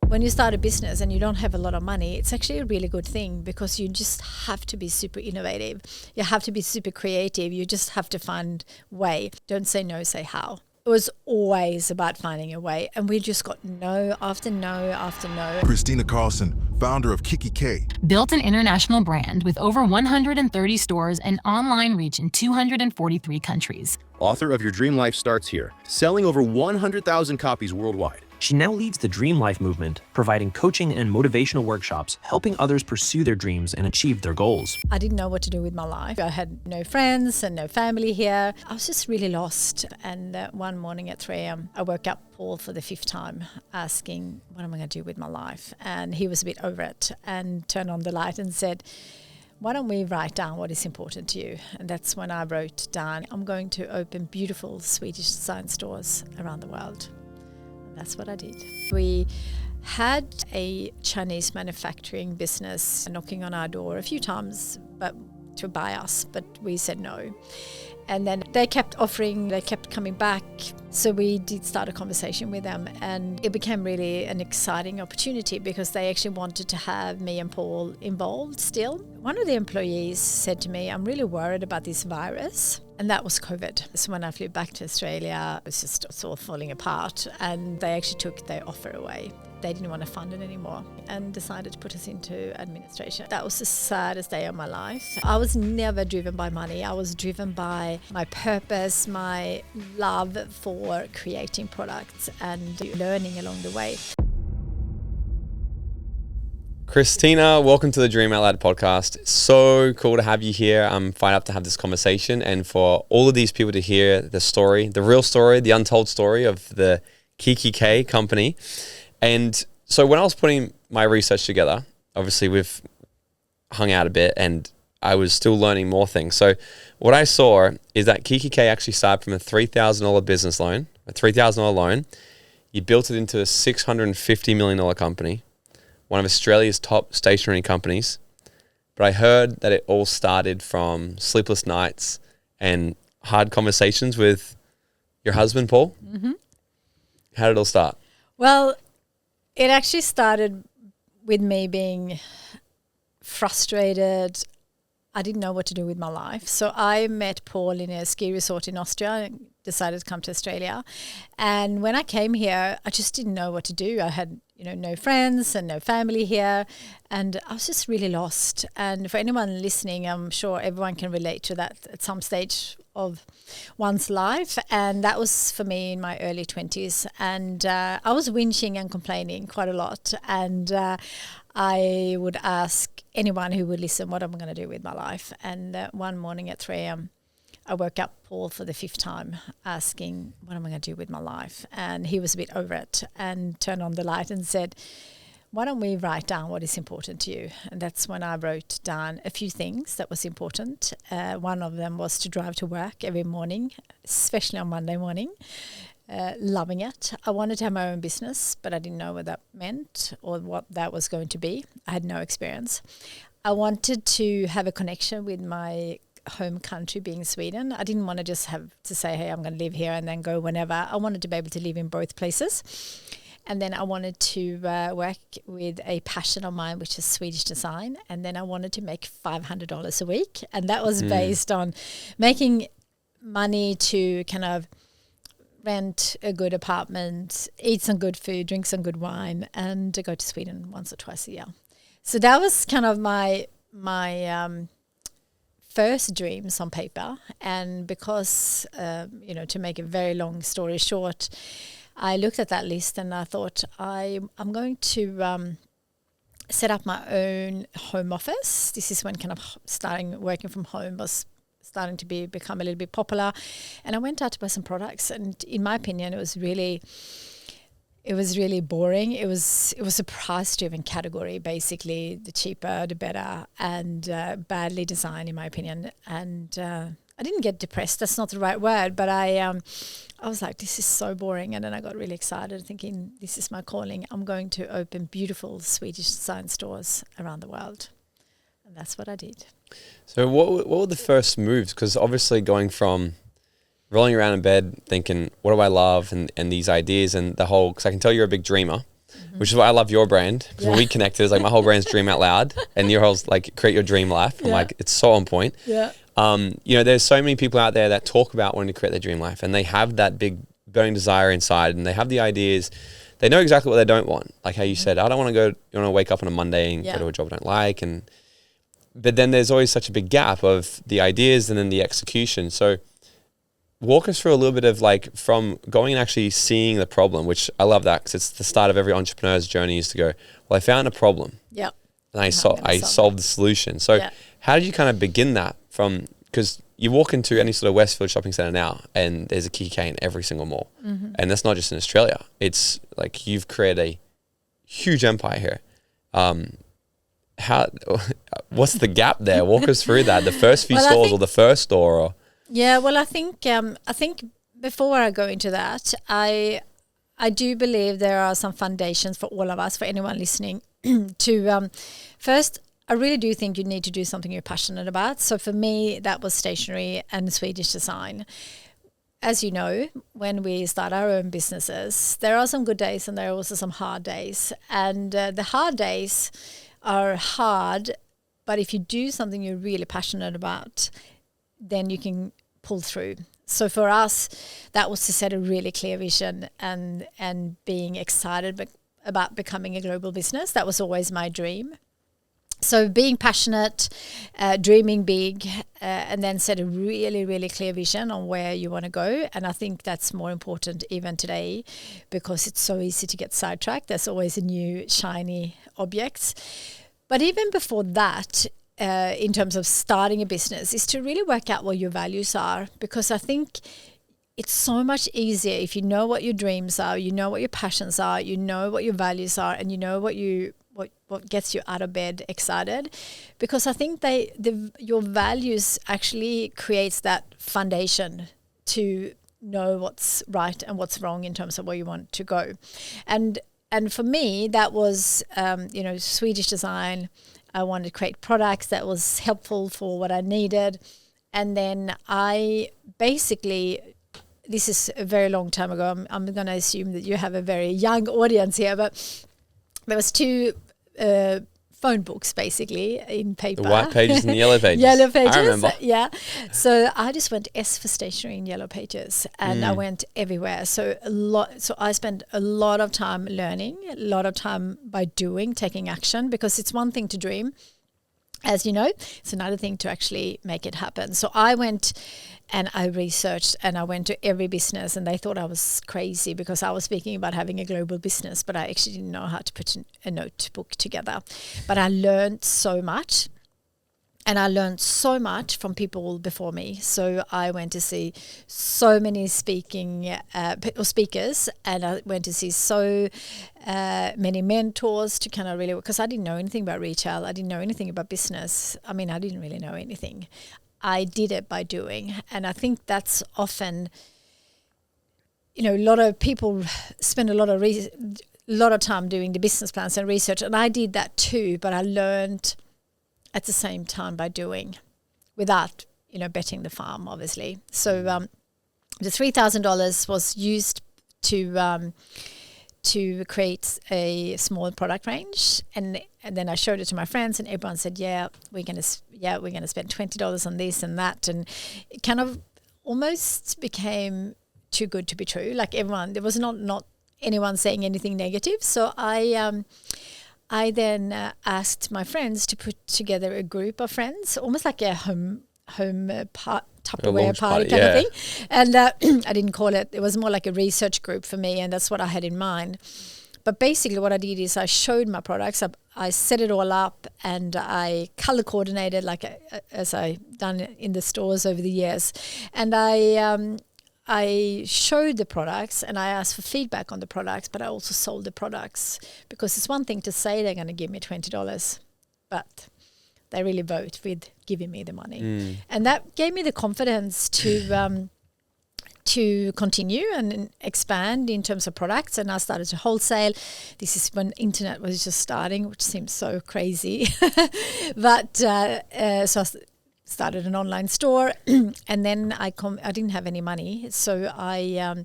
When you start a business and you don't have a lot of money, it's actually a really good thing because you just have to be super innovative. You have to be super creative. You just have to find a way. Don't say no, say how. It was always about finding a way, and we just got no after no after no. Kristina Karlsson, founder of kikki.K, built an international brand with over 130 stores and online reach in 243 countries. Author of Your Dream Life Starts Here, selling over 100,000 copies worldwide. She now leads the Dream Life movement, providing coaching and motivational workshops, helping others pursue their dreams and achieve their goals. I didn't know what to do with my life. I had no friends and no family here. I was just really lost. And one morning at 3 a.m., I woke up Paul for the 5th time asking, what am I going to do with my life? And he was a bit over it and turned on the light and said, why don't we write down what is important to you? And that's when I wrote down, I'm going to open beautiful Swedish design stores around the world. That's what I did. We had a Chinese manufacturing business knocking on our door a few times to buy us, but we said no. And then they kept offering, they kept coming back. So we did start a conversation with them, and it became really an exciting opportunity because they actually wanted to have me and Paul involved still. One of the employees said to me, I'm really worried about this virus. And that was COVID. So when I flew back to Australia, it was just all falling apart, and they actually took their offer away. They didn't want to fund it anymore and decided to put us into administration. That was the saddest day of my life. I was never driven by money. I was driven by my purpose, my love for creating products and learning along the way. Kristina, welcome to the Dream Out Loud podcast. So cool to have you here. I'm fired up to have this conversation and for all of these people to hear the story, the real story, the untold story of the kikki.K company. And so when I was putting my research together, obviously we've hung out a bit and I was still learning more things. So what I saw is that kikki.K actually started from a $3,000 business loan, a $3,000 loan. You built it into a $650 million company, one of Australia's top stationery companies. But I heard that it all started from sleepless nights and hard conversations with your husband, Paul. Mm-hmm. How did it all start? Well, it actually started with me being frustrated. I didn't know what to do with my life. So I met Paul in a ski resort in Austria and decided to come to Australia. And when I came here, I just didn't know what to do. I had, no friends and no family here. And I was just really lost. And for anyone listening, I'm sure everyone can relate to that at some stage of one's life. And that was for me in my early 20s. And I was whinging and complaining quite a lot. And I would ask anyone who would listen, what am I going to do with my life? And one morning at 3 a.m., I woke up Paul for the 5th time asking, what am I going to do with my life? And he was a bit over it and turned on the light and said, why don't we write down what is important to you? And that's when I wrote down a few things that was important. One of them was to drive to work every morning, especially on Monday morning. Loving it. I wanted to have my own business, but I didn't know what that meant or what that was going to be. I had no experience. I wanted to have a connection with my home country, being Sweden. I didn't want to just have to say, hey, I'm going to live here and then go whenever. I wanted to be able to live in both places. And then I wanted to work with a passion of mine, which is Swedish design. And then I wanted to make $500 a week. And that was based on making money to kind of rent a good apartment, eat some good food, drink some good wine, and to go to Sweden once or twice a year. So that was kind of my first dreams on paper. And because, to make a very long story short, I looked at that list and I thought I'm going to set up my own home office. This is when kind of starting working from home was starting to become a little bit popular. And I went out to buy some products, and in my opinion, it was really boring. It was a price-driven category, basically. The cheaper, the better, and badly designed, in my opinion. And I didn't get depressed. That's not the right word, but I was like, this is so boring. And then I got really excited, thinking, this is my calling. I'm going to open beautiful Swedish design stores around the world. And that's what I did. So what were the first moves? Because obviously going from rolling around in bed thinking, what do I love? And these ideas and the whole, because I can tell you're a big dreamer. which is why I love your brand. Because when we connected, it's like my whole brand's Dream Out Loud, and your whole's like create your dream life. I'm like, it's so on point. Yeah. You know, there's so many people out there that talk about wanting to create their dream life, and they have that big burning desire inside, and they have the ideas. They know exactly what they don't want. Like how you said, I don't want to go, you want to wake up on a Monday and go to a job I don't like. But then there's always such a big gap of the ideas and then the execution. So walk us through a little bit of like from going and actually seeing the problem, which I love that because it's the start of every entrepreneur's journey is to go, well, I found a problem. Yep. And I solved the solution. So how did you kind of begin that from, because you walk into any sort of Westfield shopping center now and there's a kikki.K in every single mall. And that's not just in Australia. It's like you've created a huge empire here. What's the gap there? Walk us through that. The first few stores or the first store? Or? Yeah, well, I think before I go into that, I do believe there are some foundations for all of us, for anyone listening, to first, I really do think you need to do something you're passionate about. So for me, that was stationery and Swedish design. As you know, when we start our own businesses, there are some good days and there are also some hard days. And the hard days are hard, but if you do something you're really passionate about, then you can pull through. So for us, that was to set a really clear vision and being excited about becoming a global business. That was always my dream. So being passionate, dreaming big, and then set a really, really clear vision on where you want to go. And I think that's more important even today because it's so easy to get sidetracked. There's always a new shiny object. But even before that, in terms of starting a business, is to really work out what your values are, because I think it's so much easier if you know what your dreams are, you know what your passions are, you know what your values are, and you know what gets you out of bed excited, because I think your values actually creates that foundation to know what's right and what's wrong in terms of where you want to go. And for me, that was Swedish design. I wanted to create products that was helpful for what I needed. And then I basically, this is a very long time ago, I'm going to assume that you have a very young audience here, but there was two phone books basically in paper. The white pages and the yellow pages. Yellow pages. I remember. Yeah. So I just went S for stationery in yellow pages, and I went everywhere. So I spent a lot of time learning, a lot of time by doing, taking action, because it's one thing to dream, as you know, it's another thing to actually make it happen. So I went and I researched and I went to every business, and they thought I was crazy because I was speaking about having a global business, but I actually didn't know how to put a notebook together. But I learned so much, and I learned so much from people before me. So I went to see so many speakers, and I went to see so many mentors to kind of really, because I didn't know anything about retail. I didn't know anything about business. I mean, I didn't really know anything. I did it by doing. And I think that's often, a lot of people spend a lot of time doing the business plans and research. And I did that too, but I learned at the same time by doing, without, betting the farm, obviously. So the $3,000 was used to create a small product range, and then I showed it to my friends, and everyone said, we're gonna spend $20 on this and that, and it kind of almost became too good to be true. Like everyone, there was not anyone saying anything negative. So I then asked my friends to put together a group of friends, almost like a home Tupperware party kind of thing. And I didn't call it. It was more like a research group for me, and that's what I had in mind. But basically what I did is I showed my products. I set it all up, and I color coordinated as I done in the stores over the years. And I showed the products, and I asked for feedback on the products, but I also sold the products, because it's one thing to say they're going to give me $20, but they really vote with giving me the money. And that gave me the confidence to continue and expand in terms of products. And I started to wholesale. This is when internet was just starting, which seems so crazy. But so I started an online store, and then I didn't have any money. So I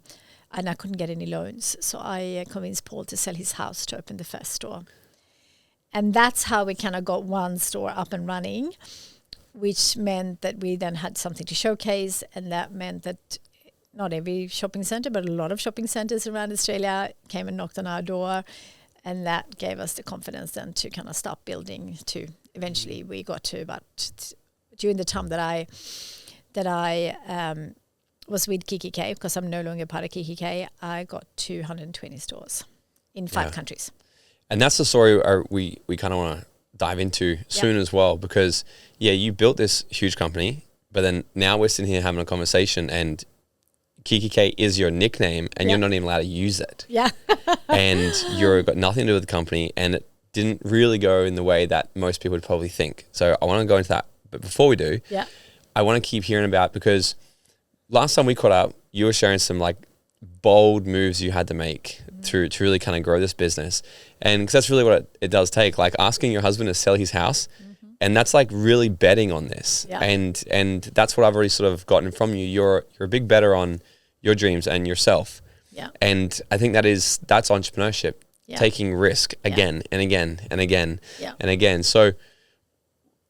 and I couldn't get any loans. So I convinced Paul to sell his house to open the first store. And that's how we kind of got one store up and running, which meant that we then had something to showcase. And that meant that not every shopping center, but a lot of shopping centers around Australia came and knocked on our door. And that gave us the confidence then to kind of start building to eventually we got to about during the time that I was with kikki.K, because I'm no longer part of kikki.K, I got 220 stores in 5 countries. And that's the story we kind of want to dive into soon as well, because you built this huge company, but then now we're sitting here having a conversation and kikki.K is your nickname and you're not even allowed to use it. Yeah. And you've got nothing to do with the company, and it didn't really go in the way that most people would probably think. So I want to go into that. But before we do, I want to keep hearing about, because last time we caught up, you were sharing some like bold moves you had to make to really kind of grow this business. And because that's really what it does take, like asking your husband to sell his house. And that's like really betting on this. Yeah. And that's what I've already sort of gotten from you. You're a big better on your dreams and yourself. Yeah. And I think that's entrepreneurship, taking risk again and again and again and again. So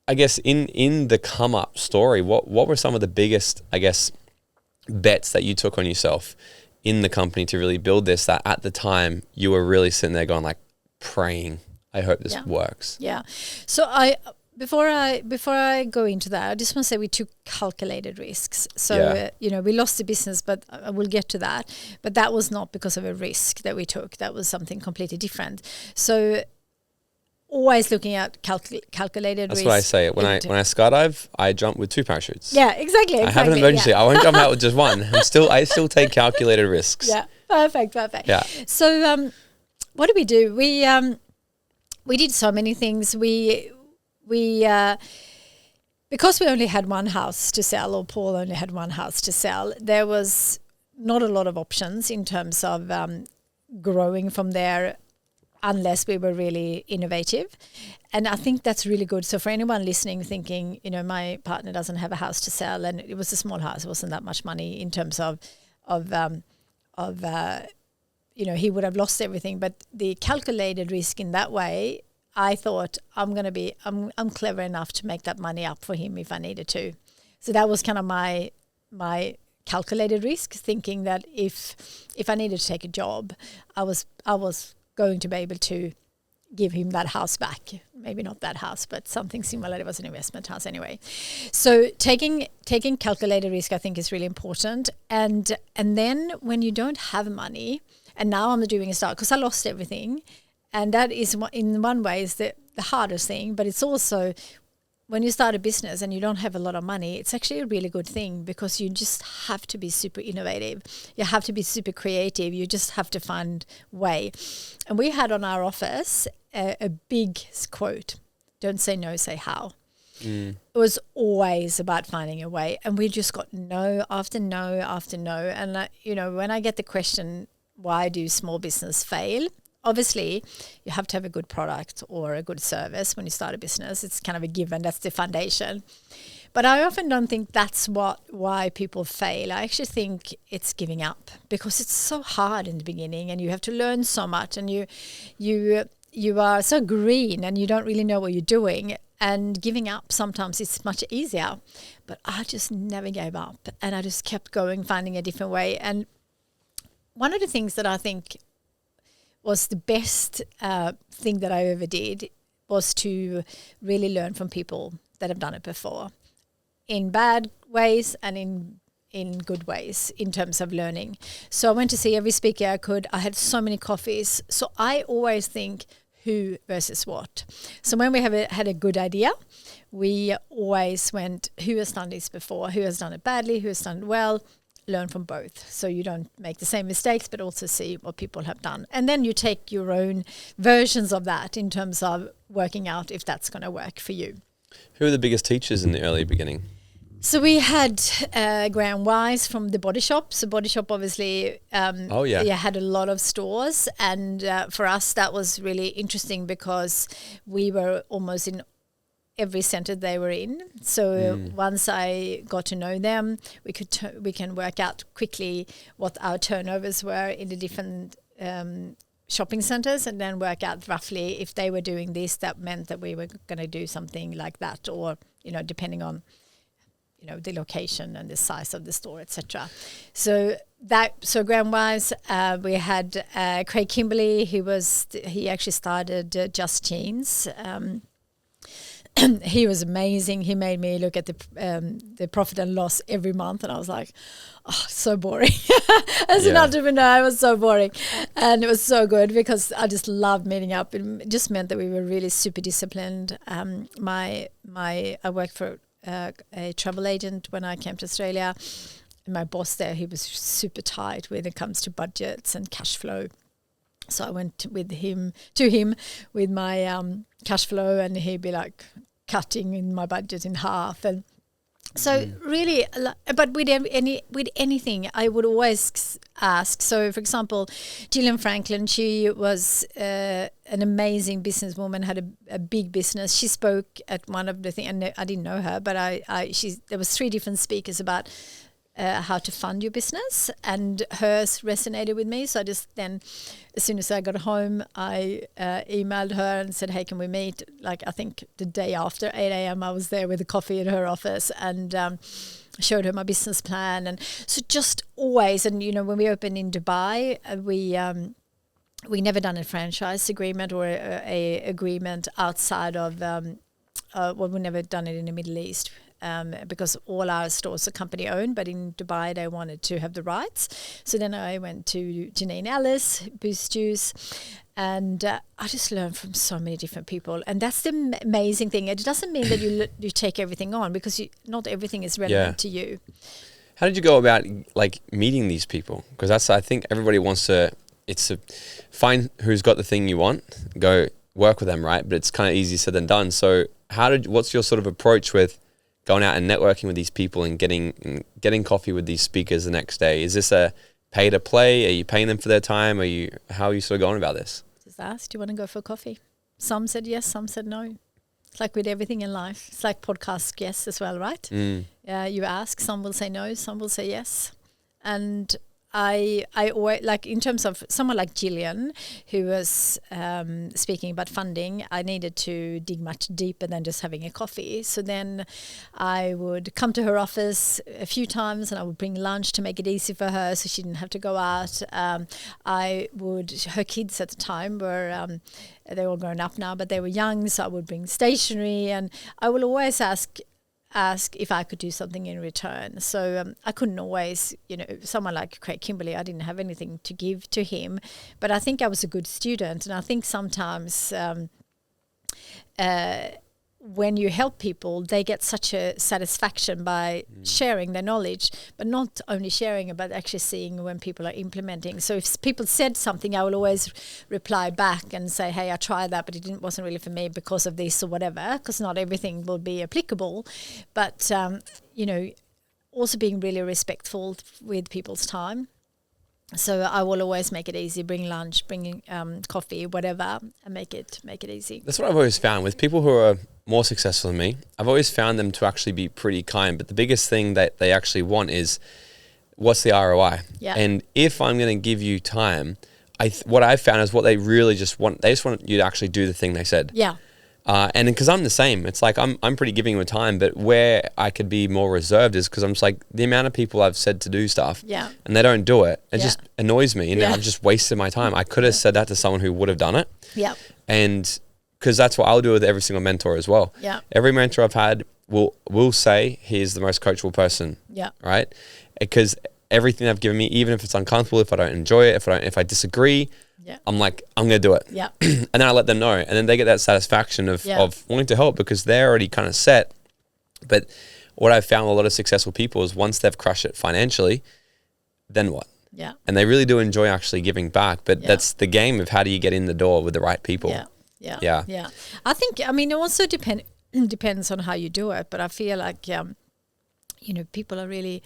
I guess in the come up story, what were some of the biggest, I guess, bets that you took on yourself in the company to really build this, that at the time you were really sitting there going like praying, I hope this works? Yeah. So before I go into that, I just want to say we took calculated risks. So, we lost the business, but I will get to that. But that was not because of a risk that we took. That was something completely different. So always looking at calculated risk. That's what I say. When I skydive, I jump with 2 parachutes. Yeah, exactly. I have an emergency. Yeah. I won't jump out with just one. I still take calculated risks. Yeah, perfect. Yeah. So what did we do? We did so many things. We because we only had one house to sell, or Paul only had one house to sell, there was not a lot of options in terms of growing from there unless we were really innovative. And I think that's really good. So for anyone listening thinking, my partner doesn't have a house to sell, and it was a small house, it wasn't that much money in terms of he would have lost everything. But the calculated risk in that way, I thought I'm clever enough to make that money up for him if I needed to. So that was kind of my calculated risk, thinking that if I needed to take a job, I was going to be able to give him that house back. Maybe not that house, but something similar. It was an investment house anyway. So taking calculated risk, I think, is really important. And then when you don't have money, and now I'm doing a start because I lost everything. And that is, in one way, is the hardest thing. But it's also, when you start a business and you don't have a lot of money, it's actually a really good thing, because you just have to be super innovative. You have to be super creative. You just have to find a way. And we had on our office a big quote, "Don't say no, say how." It was always about finding a way. And we just got no after no after no. And, when I get the question, why do small business fail? Obviously, you have to have a good product or a good service when you start a business. It's kind of a given. That's the foundation. But I often don't think that's why people fail. I actually think it's giving up, because it's so hard in the beginning and you have to learn so much, and you are so green and you don't really know what you're doing. And giving up sometimes it's much easier. But I just never gave up, and I just kept going, finding a different way. And one of the things that I think was the best thing that I ever did was to really learn from people that have done it before, in bad ways and in good ways in terms of learning. So I went to see every speaker I could. I had so many coffees. So I always think who versus what. So when we had a good idea, we always went, who has done this before? Who has done it badly? Who has done it well? Learn from both, so you don't make the same mistakes, but also see what people have done. And then you take your own versions of that in terms of working out if that's going to work for you. Who were the biggest teachers in the early beginning? So we had Graham Wise from the Body Shop. So Body Shop obviously had a lot of stores. And for us, that was really interesting, because we were almost in every center they were in. So once I got to know them, we can work out quickly what our turnovers were in the different shopping centers, and then work out roughly if they were doing this, that meant that we were going to do something like that, or depending on the location and the size of the store, etc. So Graham-wise, we had Craig Kimberley. He actually started Just Jeans. He was amazing. He made me look at the profit and loss every month, and I was like, oh, so boring. As an entrepreneur, it was so boring, and it was so good because I just loved meeting up. It just meant that we were really super disciplined. I worked for a travel agent when I came to Australia. And my boss there, he was super tight when it comes to budgets and cash flow. So I went to him with my cash flow, and he'd be like cutting in my budget in half. And so really, but with anything, I would always ask. So for example, Gillian Franklin, she was an amazing businesswoman, had a big business. She spoke at one of the things, and I didn't know her, but there was 3 different speakers about how to fund your business, and hers resonated with me. So I just then, as soon as I got home, I emailed her and said, hey, can we meet? Like, I think the day after 8 a.m. I was there with a coffee in her office, and showed her my business plan. And so just always, and when we opened in Dubai, we never done a franchise agreement or a agreement outside of we never done it in the Middle East. Because all our stores are company owned, but in Dubai they wanted to have the rights. So then I went to Janine Ellis, Boost Juice, and I just learned from so many different people. And that's the amazing thing. It doesn't mean that you take everything on, because not everything is relevant to you. How did you go about meeting these people? Because I think everybody wants to find who's got the thing you want, go work with them, right? But it's kind of easier said than done. So what's your sort of approach with going out and networking with these people and getting coffee with these speakers the next day? Is this a pay to play? Are you paying them for their time? How are you sort of going about this? Just asked, do you want to go for coffee? Some said yes, some said no. It's like with everything in life. It's like podcast guests as well, right? You ask, some will say no, some will say yes. And I always, like in terms of someone like Gillian, who was speaking about funding, I needed to dig much deeper than just having a coffee. So then I would come to her office a few times, and I would bring lunch to make it easy for her so she didn't have to go out. Her kids at the time were, they were all grown up now, but they were young, so I would bring stationery, and I will always ask if I could do something in return. So I couldn't always, someone like Craig Kimberley, I didn't have anything to give to him, but I think I was a good student. And I think sometimes when you help people, they get such a satisfaction by sharing their knowledge, but not only sharing, but actually seeing when people are implementing. So if people said something, I will always reply back and say, hey, I tried that, but it wasn't really for me because of this or whatever, because not everything will be applicable. But, also being really respectful with people's time. So I will always make it easy, bring lunch, bring coffee, whatever, and make it easy. That's what I've always found with people who are more successful than me. I've always found them to actually be pretty kind, but the biggest thing that they actually want is, what's the ROI? Yeah. And if I'm going to give you time, what I've found is what they really just want, they just want you to actually do the thing they said. Yeah. And because I'm the same, it's like I'm pretty giving with time, but where I could be more reserved is because I'm just like, the amount of people I've said to do stuff, and they don't do it, it just annoys me. I've just wasted my time. I could have said that to someone who would have done it. Yeah. And because that's what I'll do with every single mentor as well. Yeah. Every mentor I've had will say he's the most coachable person. Yeah. Right? Because everything they've given me, even if it's uncomfortable, if I don't enjoy it, if I disagree, I'm like, I'm going to do it. Yeah. And then I let them know. And then they get that satisfaction of wanting to help because they're already kind of set. But what I've found with a lot of successful people is once they've crushed it financially, then what? Yeah. And they really do enjoy actually giving back. But that's the game of how do you get in the door with the right people. Yeah. I think, it also depends on how you do it. But I feel like, people are really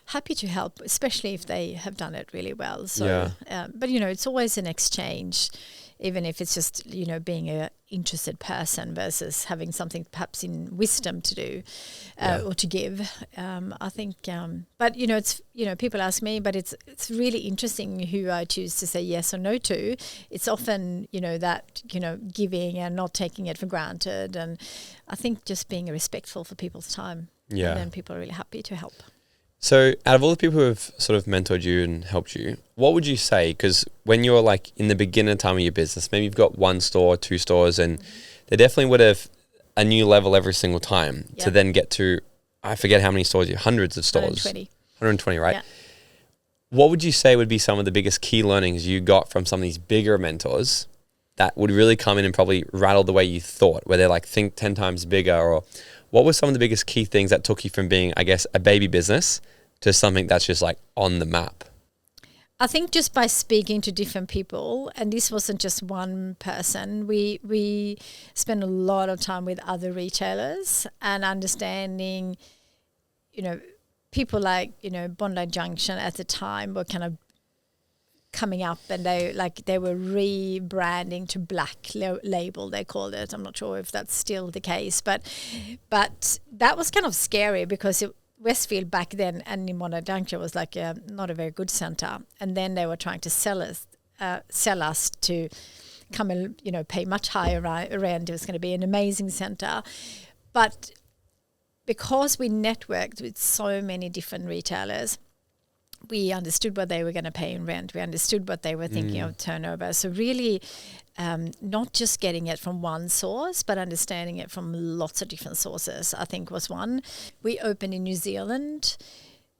happy to help, especially if they have done it really well. So, but it's always an exchange. even if it's just, being a interested person versus having something perhaps in wisdom to do or to give. I think, but it's, people ask me, but it's really interesting who I choose to say yes or no to. It's often, that, giving and not taking it for granted. And I think just being respectful for people's time. Yeah. And then people are really happy to help. So out of all the people who have sort of mentored you and helped you, what would you say? Because when you're like in the beginner time of your business, maybe you've got 1 store, 2 stores, and they definitely would have a new level every single time to then get to, I forget how many stores you, hundreds of stores. 120, right? Yeah. What would you say would be some of the biggest key learnings you got from some of these bigger mentors that would really come in and probably rattle the way you thought, where they're like, think 10 times bigger? Or what were some of the biggest key things that took you from being, I guess, a baby business to something that's just like on the map? I think just by speaking to different people, and this wasn't just one person, we spent a lot of time with other retailers and understanding, people like, Bondi Junction at the time were kind of coming up, and they were rebranding to Black Label, they called it. I'm not sure if that's still the case, but that was kind of scary because Westfield back then and in Bondi Junction was like not a very good center, and then they were trying to sell us to come and pay much higher rent. It was going to be an amazing center, but because we networked with so many different retailers, we understood what they were going to pay in rent. We understood what they were thinking of turnover. So really, not just getting it from one source, but understanding it from lots of different sources, I think was one. We opened in New Zealand.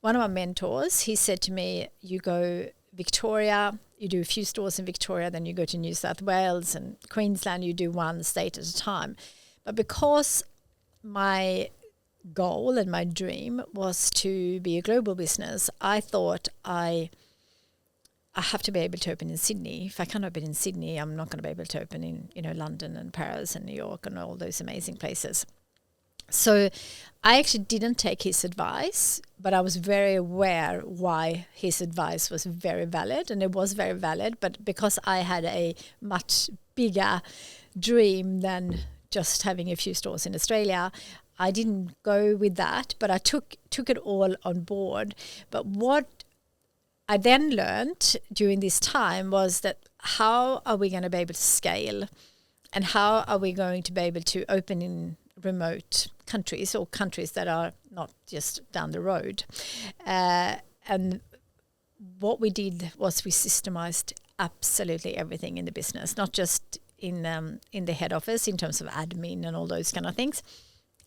One of our mentors, he said to me, you go Victoria, you do a few stores in Victoria, then you go to New South Wales and Queensland, you do one state at a time. But because my goal and my dream was to be a global business, I thought I have to be able to open in Sydney. If I can't open in Sydney, I'm not going to be able to open in London and Paris and New York and all those amazing places. So I actually didn't take his advice, but I was very aware why his advice was very valid, and it was very valid. But because I had a much bigger dream than just having a few stores in Australia, I didn't go with that, but I took it all on board. But what I then learned during this time was that how are we going to be able to scale, and how are we going to be able to open in remote countries or countries that are not just down the road. And what we did was we systemized absolutely everything in the business, not just in the head office in terms of admin and all those kind of things,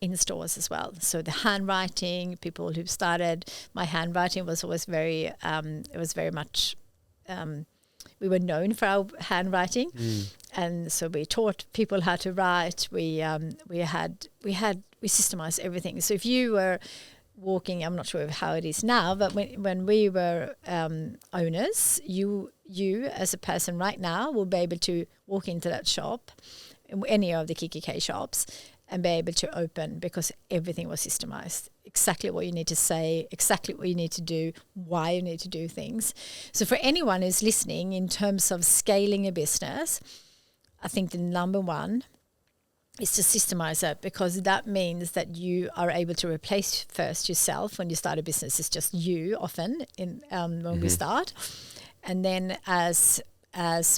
in stores as well. So the handwriting, people who started, my handwriting was always very, it was very much, we were known for our handwriting. And so we taught people how to write. We systemized everything. So if you were walking, I'm not sure how it is now, but when we were owners, you as a person right now will be able to walk into that shop, any of the kikki.K shops, and be able to open, because everything was systemized. Exactly what you need to say, exactly what you need to do, why you need to do things. So for anyone who's listening, in terms of scaling a business, I think the number one is to systemize it, because that means that you are able to replace first yourself. When you start a business, it's just you often when we start. And then as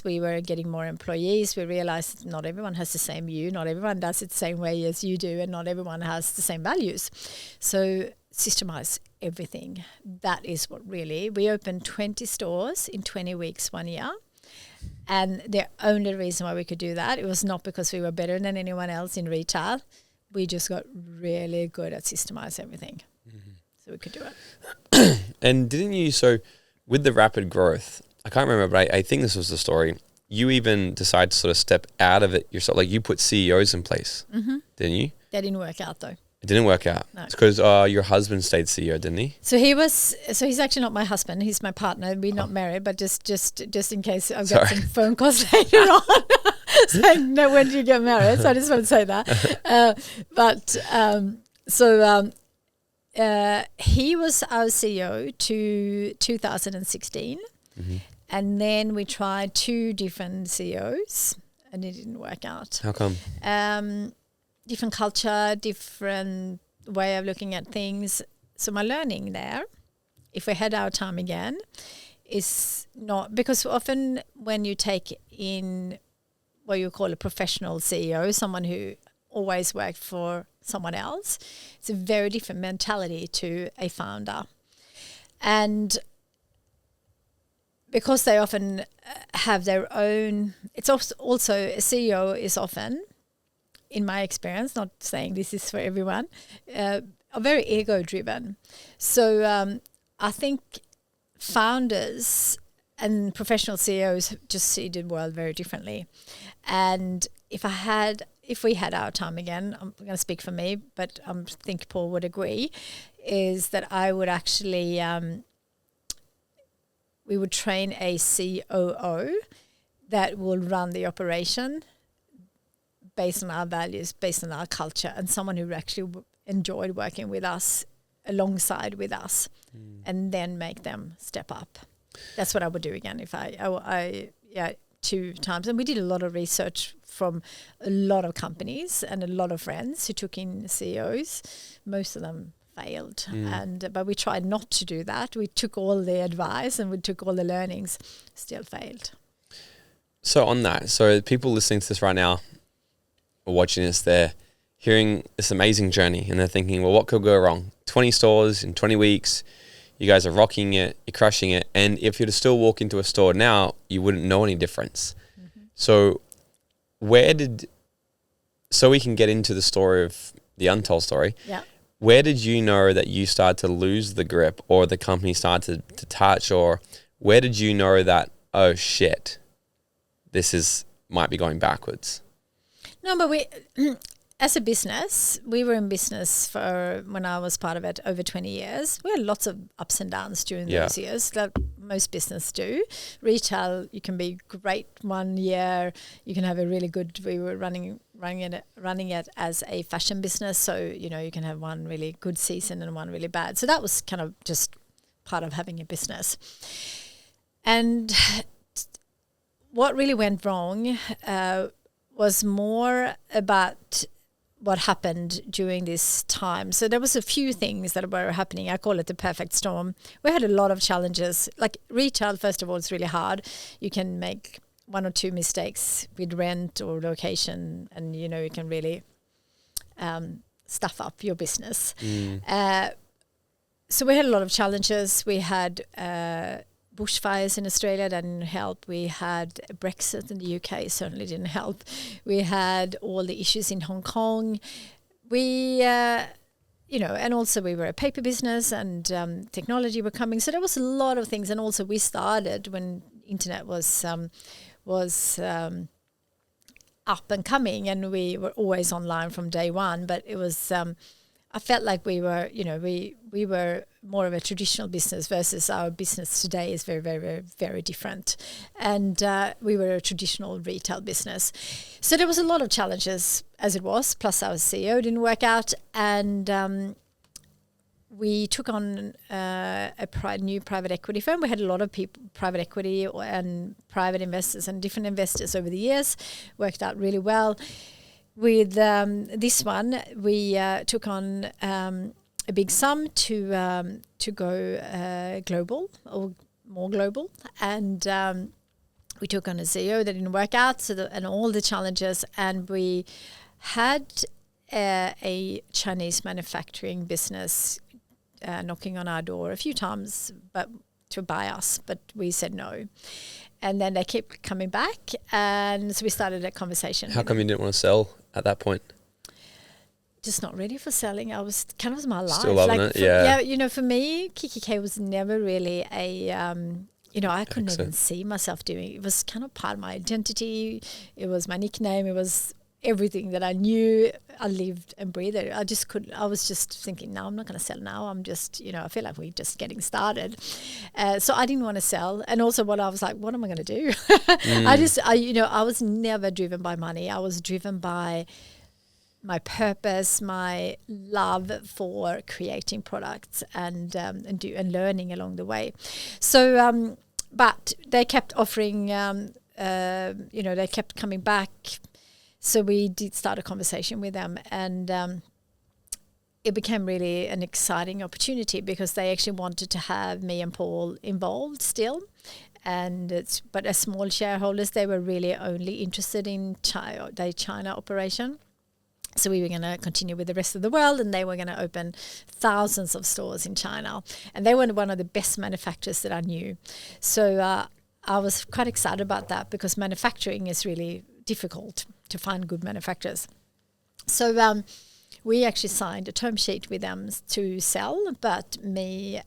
we were getting more employees, we realized that not everyone has the same you, not everyone does it the same way as you do, and not everyone has the same values. So systemize everything. That is what really, we opened 20 stores in 20 weeks 1 year. And the only reason why we could do that, it was not because we were better than anyone else in retail. We just got really good at systemize everything. So we could do it. And didn't you, so with the rapid growth, I can't remember, but I think this was the story. You even decided to sort of step out of it yourself. Like you put CEOs in place, didn't you? That didn't work out though. It didn't work out. No. It's because your husband stayed CEO, didn't he? So he's actually not my husband. He's my partner. We're not married, but just in case I've got some phone calls later on saying, no, when do you get married? So I just want to say that. He was our CEO to 2016. And then we tried 2 different CEOs and it didn't work out. How come? Different culture, different way of looking at things. So my learning there, if we had our time again, is not, because often when you take in what you call a professional CEO, someone who always worked for someone else, it's a very different mentality to a founder. And because they often have their own, it's also a CEO is often, in my experience, not saying this is for everyone, are very ego driven. So I think founders and professional CEOs just see the world very differently. And if we had our time again, I'm going to speak for me, but I think Paul would agree, is that I would actually, we would train a COO that will run the operation based on our values, based on our culture, and someone who actually enjoyed working with us, alongside with us, and then make them step up. That's what I would do again if I 2 times. And we did a lot of research from a lot of companies and a lot of friends who took in CEOs. Most of them failed, but we tried not to do that. We took all the advice and we took all the learnings, still failed. So on that, so people listening to this right now or watching this, they're hearing this amazing journey and they're thinking, well, what could go wrong? 20 stores in 20 weeks. You guys are rocking it, you're crushing it. And if you were to still walk into a store now, you wouldn't know any difference. So so we can get into the story of the untold story. Yeah. Where did you know that you started to lose the grip or the company started to touch, or where did you know that, oh shit, might be going backwards? No, but we, as a business, we were in business for, when I was part of it, over 20 years. We had lots of ups and downs during those years, like most business do. Retail, you can be great one year, you can have a really good, we were running it as a fashion business, so you can have one really good season and one really bad. So that was kind of just part of having a business. And what really went wrong was more about what happened during this time. So there was a few things that were happening. I call it the perfect storm. We had a lot of challenges. Like retail, first of all, it's really hard. You can make 1 or 2 mistakes with rent or location, and you can really stuff up your business. So we had a lot of challenges. We had bushfires in Australia that didn't help. We had Brexit in the UK, certainly didn't help. We had all the issues in Hong Kong. We, and also we were a paper business, and technology were coming. So there was a lot of things. And also we started when internet was up and coming, and we were always online from day one. But it was, I felt like we were, we were more of a traditional business versus our business today is very, very, very, very different. And we were a traditional retail business. So there was a lot of challenges as it was, plus our CEO didn't work out. And we took on a new private equity firm. We had a lot of people, private equity and private investors and different investors over the years, worked out really well. With this one, we took on a big sum to go global or more global, and we took on a CEO that didn't work out, and all the challenges, and we had a Chinese manufacturing business knocking on our door a few times, but to buy us, but we said no. And then they kept coming back, and so we started a conversation. How come you didn't want to sell at that point? Just not ready for selling. I was kind of my life. Still loving it, yeah. Yeah, for me, kikki.K was never really a, I couldn't even see myself doing it. It was kind of part of my identity. It was my nickname. It was everything that I knew. I lived and breathed it. I was just thinking, no, I'm not going to sell now. I'm just, I feel like we're just getting started. So I didn't want to sell. And also I was like, what am I going to do? I was never driven by money. I was driven by my purpose, my love for creating products and learning along the way. So but they kept offering, they kept coming back. So we did start a conversation with them, and it became really an exciting opportunity because they actually wanted to have me and Paul involved still. But as small shareholders, they were really only interested in their China operation. So we were going to continue with the rest of the world, and they were going to open thousands of stores in China. And they were one of the best manufacturers that I knew. So I was quite excited about that because manufacturing is really difficult to find good manufacturers. So we actually signed a term sheet with them to sell, but we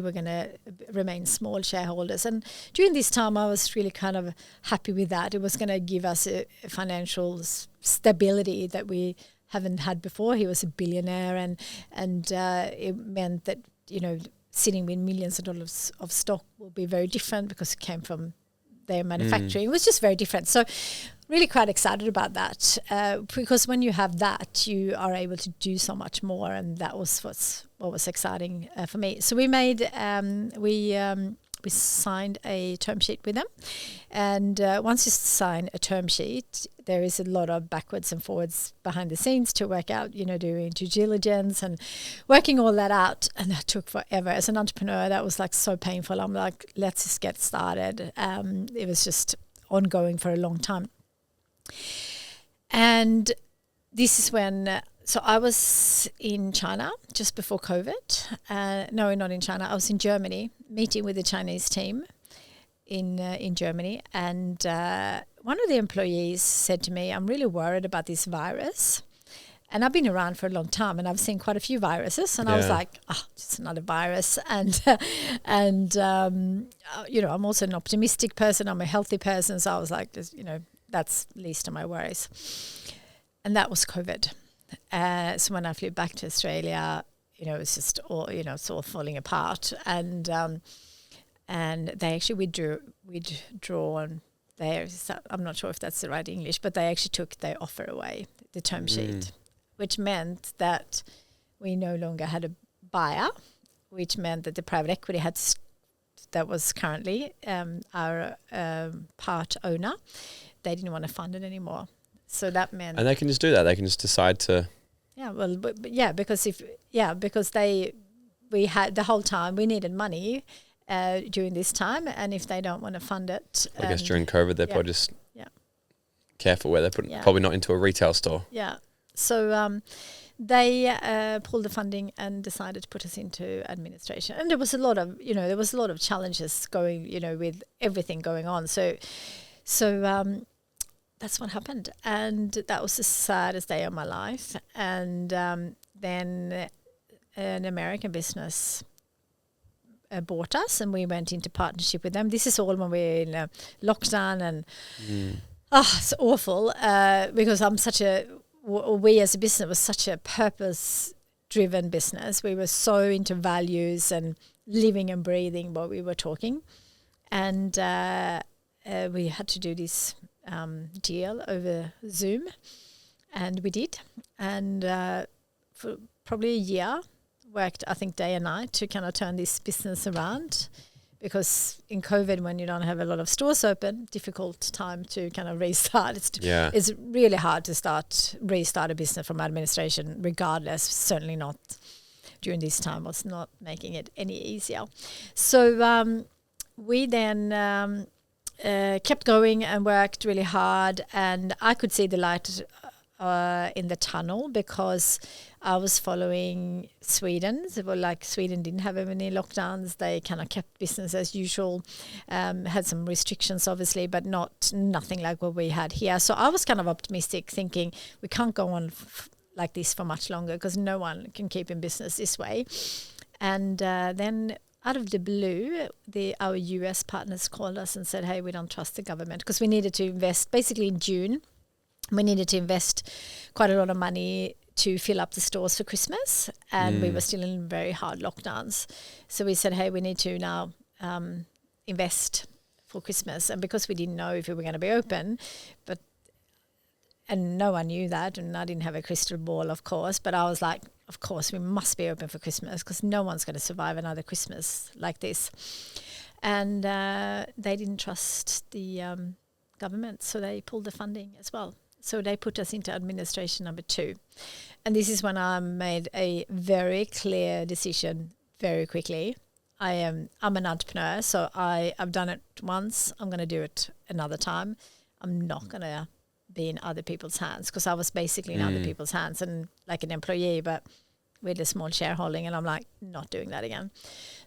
were going to remain small shareholders. And during this time, I was really kind of happy with that. It was going to give us a financial stability that we haven't had before. He was a billionaire, and it meant that, sitting with millions of dollars of stock will be very different because it came from their manufacturing. It was just very different. So really quite excited about that because when you have that, you are able to do so much more, and that was what was exciting for me. So we we signed a term sheet with them, and once you sign a term sheet, there is a lot of backwards and forwards behind the scenes to work out, doing due diligence and working all that out, and that took forever. As an entrepreneur, that was like so painful. I'm like, let's just get started. It was just ongoing for a long time. And this is when, so I was in China just before COVID. No, not in China. I was in Germany meeting with the Chinese team in Germany. And one of the employees said to me, I'm really worried about this virus. And I've been around for a long time, and I've seen quite a few viruses. And I was like, it's another virus. And I'm also an optimistic person. I'm a healthy person. So I was like, that's least of my worries. And that was COVID. So when I flew back to Australia, it was just all, it's all falling apart. And they actually withdrawn I'm not sure if that's the right English, but they actually took their offer away, the term sheet, which meant that we no longer had a buyer, which meant that the private equity that was currently our part owner, they didn't want to fund it anymore. So that meant... And they can just do that. They can just decide to... Yeah, well, because we had the whole time, we needed money during this time, and if they don't want to fund it... I guess during COVID, they're probably just careful where they put it, probably not into a retail store. Yeah. So they pulled the funding and decided to put us into administration. And there was a lot of challenges going, with everything going on. So that's what happened. And that was the saddest day of my life. And then an American business bought us, and we went into partnership with them. This is all when we were in lockdown, and it's awful because we as a business was such a purpose-driven business. We were so into values and living and breathing what we were talking. And we had to do this deal over Zoom, and we did. And for probably a year, worked, I think, day and night to kind of turn this business around, because in COVID, when you don't have a lot of stores open, difficult time to kind of restart. It's really hard to restart a business from administration, regardless. Certainly not during this time, was not making it any easier. So we then kept going and worked really hard, and I could see the light in the tunnel because I was following Sweden. So Sweden didn't have any lockdowns. They kind of kept business as usual, had some restrictions obviously, but nothing like what we had here. So I was kind of optimistic, thinking we can't go on like this for much longer because no one can keep in business this way. And then out of the blue, our US partners called us and said, hey, we don't trust the government, because we needed to invest basically in June. We needed to invest quite a lot of money to fill up the stores for Christmas, and we were still in very hard lockdowns. So we said, hey, we need to now invest for Christmas. And because we didn't know if we were going to be open, and no one knew that, and I didn't have a crystal ball, of course, but I was like, of course, we must be open for Christmas because no one's going to survive another Christmas like this. and they didn't trust the government, so they pulled the funding as well. So they put us into administration number 2. And this is when I made a very clear decision very quickly. I'm an entrepreneur, so I've done it once. I'm going to do it another time. I'm not going to be in other people's hands, because I was basically in other people's hands and like an employee, but with a small shareholding, and I'm like, not doing that again.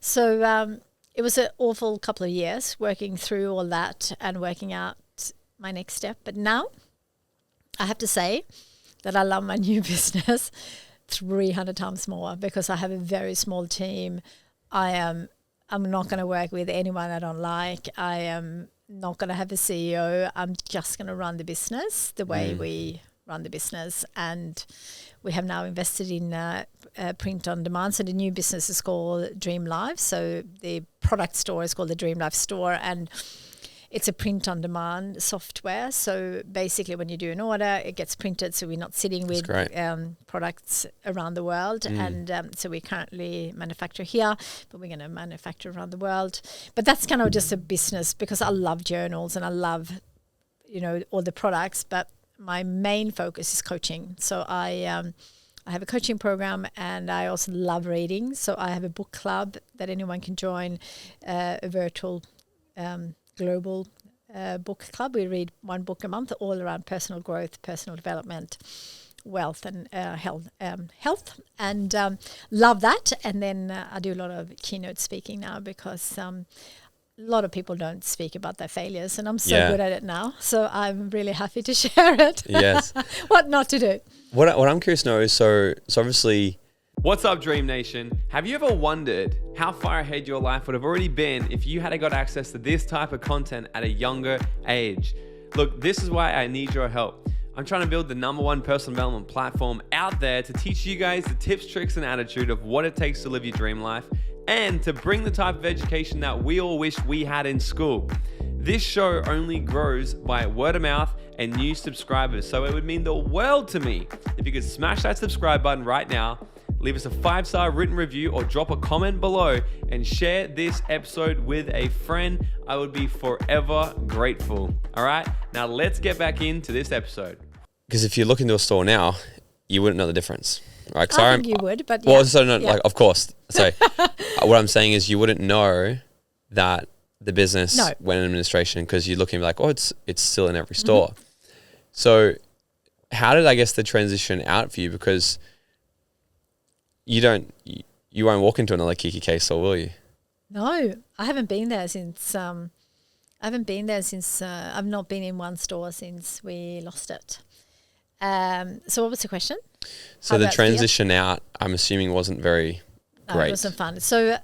So it was an awful couple of years working through all that and working out my next step. But now I have to say that I love my new business 300 times more, because I have a very small team. I'm not going to work with anyone I don't like. I am not going to have a CEO. I'm just going to run the business the way we run the business. And we have now invested in print on demand. So the new business is called Dream Life. So the product store is called the Dream Life store, and it's a print on demand software. So basically when you do an order, it gets printed. So we're not sitting with products around the world. And so we currently manufacture here, but we're going to manufacture around the world. But that's kind of just a business, because I love journals and I love, all the products. But my main focus is coaching. So I have a coaching program, and I also love reading. So I have a book club that anyone can join, a virtual global book club. We read one book a month, all around personal growth, personal development, wealth, and health, and love that. And then I do a lot of keynote speaking now, because a lot of people don't speak about their failures, and I'm so good at it now. So I'm really happy to share it. Yes. What not to do. What I'm curious to know is, so obviously, what's up, Dream Nation? Have you ever wondered how far ahead your life would have already been if you had got access to this type of content at a younger age? Look, this is why I need your help. I'm trying to build the #1 personal development platform out there to teach you guys the tips, tricks, and attitude of what it takes to live your dream life, and to bring the type of education that we all wish we had in school. This show only grows by word of mouth and new subscribers, so it would mean the world to me if you could smash that subscribe button right now, leave us a 5-star written review, or drop a comment below and share this episode with a friend. I would be forever grateful. All right, now let's get back into this episode. Because if you look into a store now, you wouldn't know the difference, right? I think you would, but well, so no, like, of course. So what I'm saying is, you wouldn't know that the business went in administration, because you're looking like, oh, it's still in every store. So how did, I guess, the transition out for you? Because you won't walk into another kikki.K store, will you? No, I haven't been there since. I've not been in one store since we lost it. So what was the question? So the transition out, I'm assuming, wasn't very great. It wasn't fun. So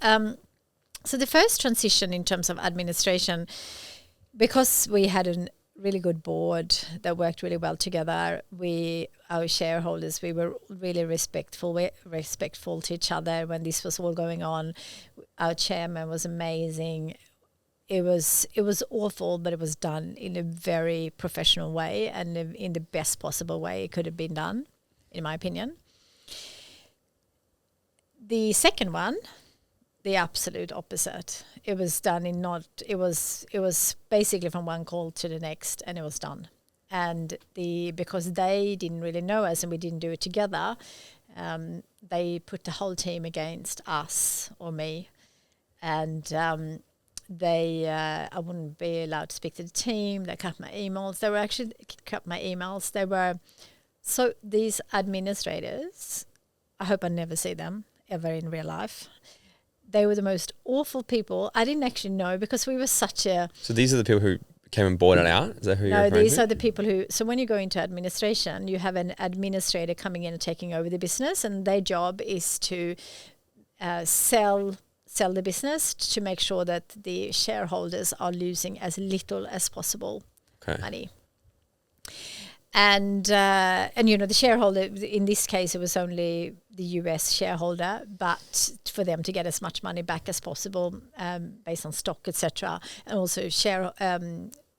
so the first transition in terms of administration, because we had a really good board that worked really well together, our shareholders, we were really respectful to each other when this was all going on. Our chairman was amazing. It was awful, but it was done in a very professional way and in the best possible way it could have been done, in my opinion. The second one, the absolute opposite. It was done it was basically from one call to the next, and it was done. And because they didn't really know us and we didn't do it together, they put the whole team against us or me, and I wouldn't be allowed to speak to the team. They cut my emails. So these administrators, I hope I never see them ever in real life. They were the most awful people. I didn't actually know, because we were such a... So these are the people who came and bought it out? Is that who you're referring to? No, these are the people who... So when you go into administration, you have an administrator coming in and taking over the business, and their job is to sell the business, to make sure that the shareholders are losing as little as possible money. And the shareholder, in this case, it was only the US shareholder, but for them to get as much money back as possible, based on stock, etc., and also share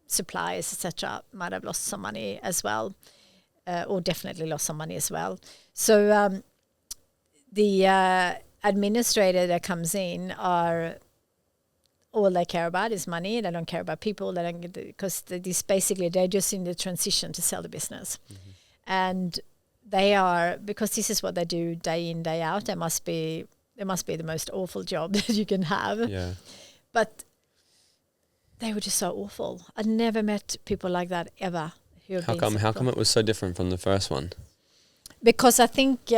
suppliers, etc., might have lost some money as well, or definitely lost some money as well. So the administrator that comes in are all they care about is money. They don't care about people. They don't get because this basically they're just in the transition to sell the business, and they are, because this is what they do day in, day out. It must be the most awful job that you can have. Yeah. But they were just so awful. I'd never met people like that ever. How come it was so different from the first one? Because I think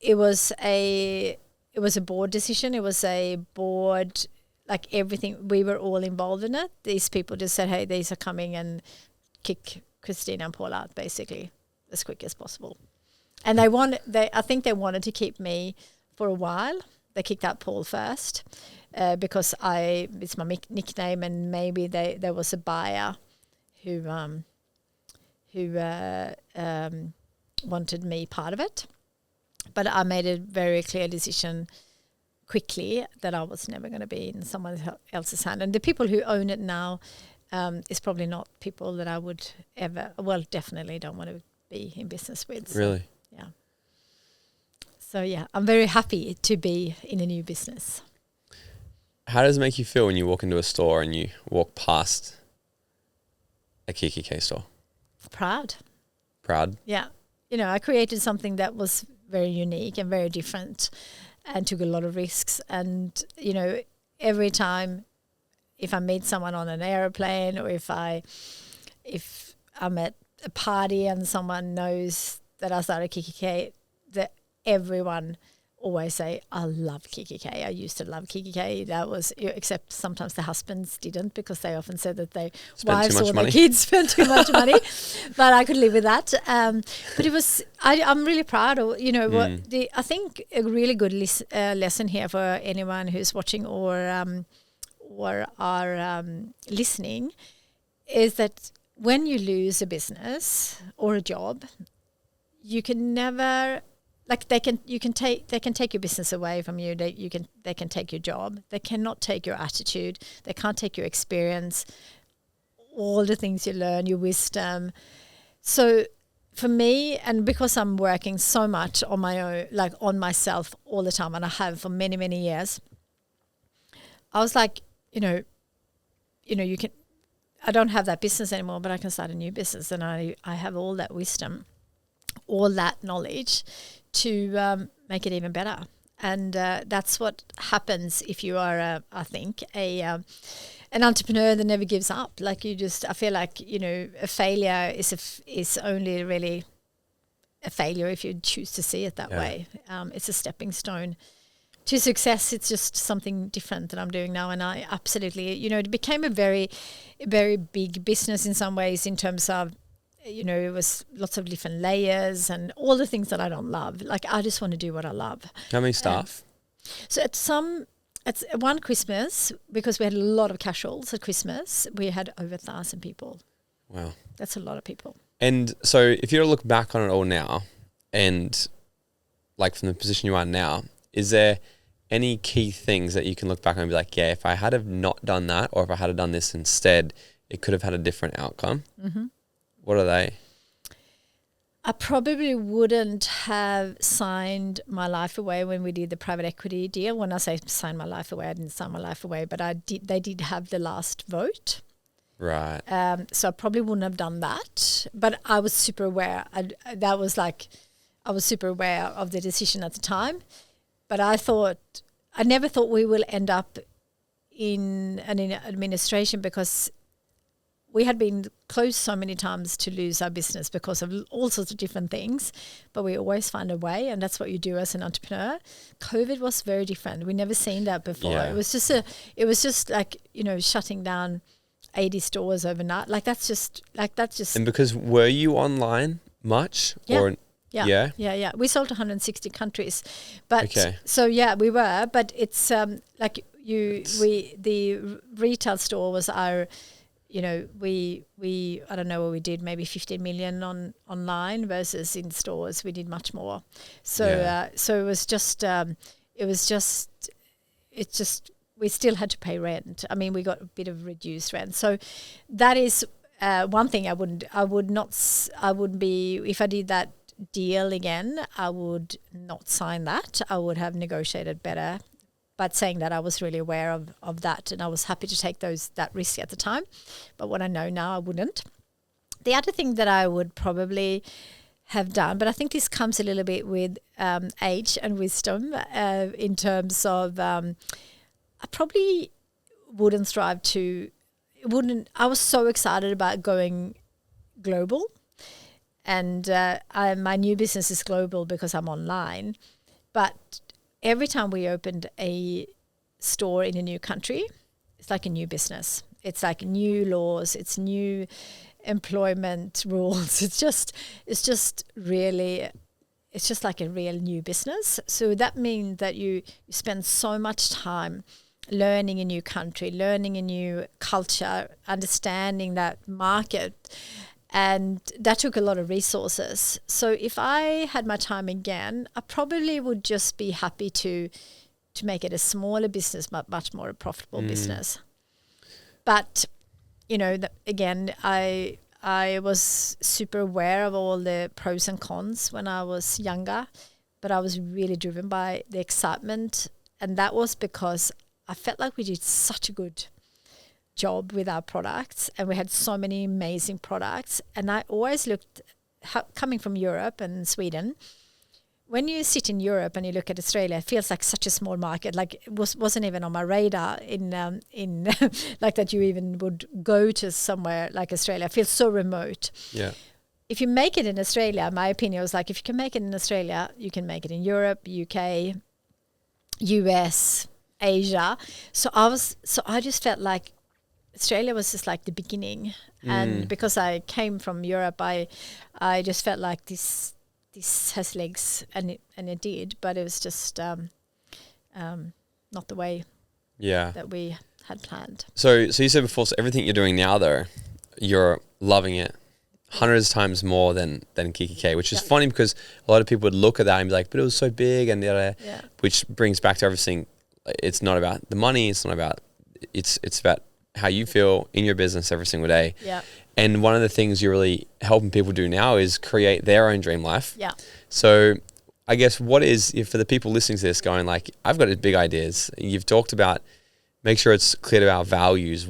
it was a board decision. It was a board, like everything. We were all involved in it. These people just said, "Hey, these are coming and kick Kristina and Paul out basically as quick as possible." And I think they wanted to keep me for a while. They kicked out Paul first because it's my nickname, and maybe there was a buyer who wanted me part of it. But I made a very clear decision quickly that I was never going to be in someone else's hand. And the people who own it now is probably not people that I would definitely don't want to be in business with. So, really? Yeah. So, yeah, I'm very happy to be in a new business. How does it make you feel when you walk into a store and you walk past a kikki.K store? Proud. Proud? Yeah. I created something that was very unique and very different and took a lot of risks. And, every time if I meet someone on an airplane or if I'm at a party and someone knows that I started kikki.K, that everyone always say, "I love kikki.K. I used to love kikki.K." That was, except sometimes the husbands didn't, because they often said that their wives or their kids spent too much money. But I could live with that. But it was, I'm really proud of, I think a really good lesson here for anyone who's watching or are listening is that when you lose a business or a job, you can never, like they can take your business away from you. They can take your job. They cannot take your attitude. They can't take your experience, all the things you learn, your wisdom. So for me, and because I'm working so much on my own, like on myself all the time, and I have for many, many years, I was like, you can, I don't have that business anymore, but I can start a new business, and I have all that wisdom, all that knowledge to make it even better. And that's what happens if you are, I think, an entrepreneur that never gives up. Like I feel like, a failure is only really a failure if you choose to see it that way. It's a stepping stone to success. It's just something different that I'm doing now. And I absolutely, it became a very, very big business in some ways, in terms of, it was lots of different layers and all the things that I don't love. Like, I just want to do what I love. How many staff? So at one Christmas, because we had a lot of casuals at Christmas, we had over 1,000 people. Wow. That's a lot of people. And so if you were to look back on it all now, and like from the position you are now, is there any key things that you can look back on and be like, yeah, if I had have not done that, or if I had have done this instead, it could have had a different outcome? Mm-hmm. What are they? I probably wouldn't have signed my life away when we did the private equity deal. When I say sign my life away, I didn't sign my life away, but they did have the last vote. Right. So I probably wouldn't have done that. But I was super aware. I was super aware of the decision at the time. But I never thought we will end up in an administration, because we had been close so many times to lose our business because of all sorts of different things, but we always find a way, and that's what you do as an entrepreneur. COVID was very different. We never seen that before. Yeah. It was just like, shutting down 80 stores overnight. That's just. And because were you online much? Yeah. Or Yeah. We sold to 160 countries, but okay. So yeah, we were. But it's the retail store was our. We I don't know what we did, maybe 15 million online, versus in stores we did much more. So so it just we still had to pay rent. I mean, we got a bit of reduced rent. So that is one thing I wouldn't be, if I did that deal again, I would not sign that. I would have negotiated better. But saying that, I was really aware of that, and I was happy to take that risk at the time. But what I know now, I wouldn't. The other thing that I would probably have done, but I think this comes a little bit with age and wisdom in terms of I probably wouldn't strive to, I was so excited about going global, and my new business is global because I'm online. But every time we opened a store in a new country, it's like a new business. It's like new laws, it's new employment rules. It's just like a real new business. So that means that you spend so much time learning a new country, learning a new culture, understanding that market. And that took a lot of resources. So if I had my time again, I probably would just be happy to make it a smaller business, but much more a profitable business. But, again, I was super aware of all the pros and cons when I was younger, but I was really driven by the excitement. And that was because I felt like we did such a good job with our products, and we had so many amazing products. And I always looked, coming from Europe and Sweden, when you sit in Europe and you look at Australia, it feels like such a small market. Like it wasn't even on my radar in like that you even would go to somewhere like Australia. It feels so remote. Yeah. If you make it in Australia, my opinion was like, if you can make it in Australia, you can make it in Europe, UK, US, Asia. So I just felt like Australia was just like the beginning. And because I came from Europe, I just felt like this has legs, and it did, but it was just not the way that we had planned. So you said before, so everything you're doing now, though, you're loving it hundreds of times more than kikki.K, which is funny because a lot of people would look at that and be like, but it was so big, and which brings back to everything. It's not about the money. It's not about, it's about how you feel in your business every single day. Yeah. And one of the things you're really helping people do now is create their own dream life. Yeah. So I guess what is, if for the people listening to this going like, I've got big ideas, you've talked about, make sure it's clear about values.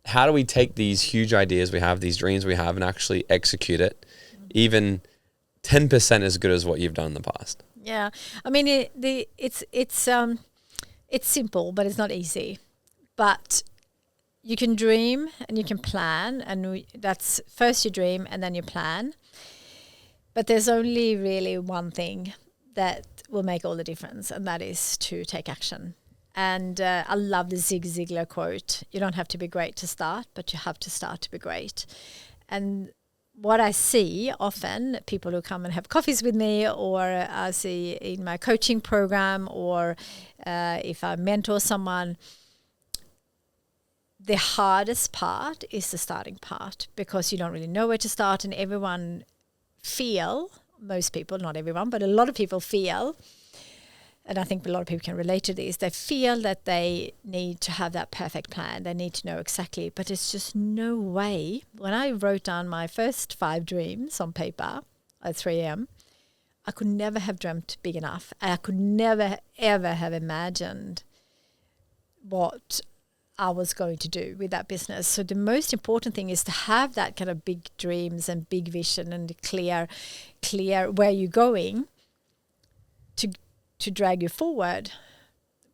How do we take these huge ideas we have, these dreams we have, and actually execute it, even 10% as good as what you've done in the past? Yeah. I mean, it's simple, but it's not easy. But you can dream and you can plan, and that's first you dream and then you plan. But there's only really one thing that will make all the difference, and that is to take action. And I love the Zig Ziglar quote, you don't have to be great to start, but you have to start to be great. And what I see often, people who come and have coffees with me, or I see in my coaching program, or if I mentor someone, the hardest part is the starting part, because you don't really know where to start, and most people, not everyone, but a lot of people feel, and I think a lot of people can relate to this, they feel that they need to have that perfect plan. They need to know exactly, but it's just no way. When I wrote down my first 5 dreams on paper at 3 a.m., I could never have dreamt big enough. I could never, ever have imagined what I was going to do with that business. So the most important thing is to have that kind of big dreams and big vision and clear where you're going to drag you forward.